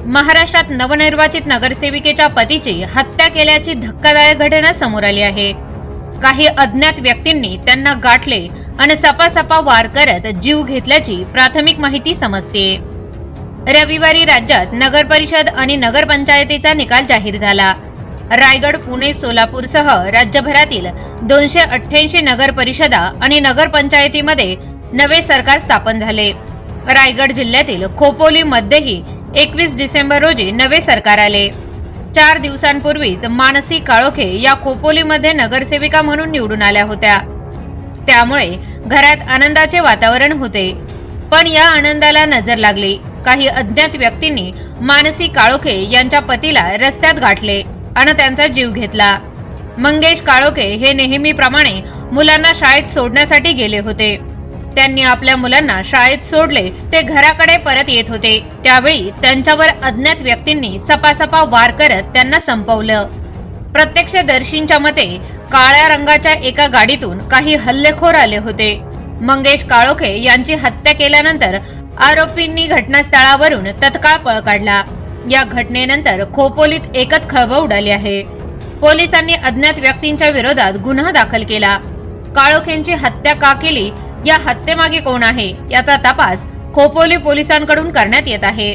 महाराष्ट्रात नवनिर्वाचित नगरसेविकेच्या पतीची हत्या केल्याची धक्कादायक घटना समोर आली आहे। काही अज्ञात व्यक्तींनी त्यांना गाठले आणि सपासपा वार करत जीव घेतल्याची प्राथमिक माहिती समजते। रविवारी राज्यात नगर परिषद आणि नगरपंचायतीचा निकाल जाहीर झाला। रायगड, पुणे, सोलापूर सह राज्यभरातील 288 नगर परिषदा आणि नगरपंचायतीमध्ये नवे सरकार स्थापन झाले। रायगड जिल्ह्यातील खोपोली मध्येही 21 डिसेंबर रोजी नवे सरकार आले। 4 दिवसांपूर्वीच मानसी काळोखे या खोपोलीमध्ये नगरसेविका म्हणून निवडून आल्या होत्या। त्यामुळे घरात आनंदाचे वातावरण होते। पण या आनंदाला नजर लागली। काही अज्ञात व्यक्तींनी मानसी काळोखे यांच्या पतीला रस्त्यात गाठले आणि त्यांचा जीव घेतला। मंगेश काळोखे हे नेहमीप्रमाणे मुलांना शाळेत सोडण्यासाठी गेले होते। त्यांनी आपल्या मुलांना शाळेत सोडले ते घराकडे परत येत होते। त्यावेळी त्यांच्यावर अज्ञात व्यक्तींनी सपासपा वार करत त्यांना संपवलं। प्रत्यक्षदर्शींच्या मते काळ्या रंगाच्या एका गाडीतून काही हल्लेखोर आले होते। मंगेश काळोखे यांची हत्या केल्यानंतर आरोपींनी घटनास्थळावरून तत्काळ पळ काढला। या घटनेनंतर खोपोलीत एकच खळबळ उडाली आहे। पोलिसांनी अज्ञात व्यक्तींच्या विरोधात गुन्हा दाखल केला। काळोखेंची हत्या का केली, या हत्येमागे कोण आहे याचा तपास खोपोली पोलिसांकडून करण्यात येत आहे।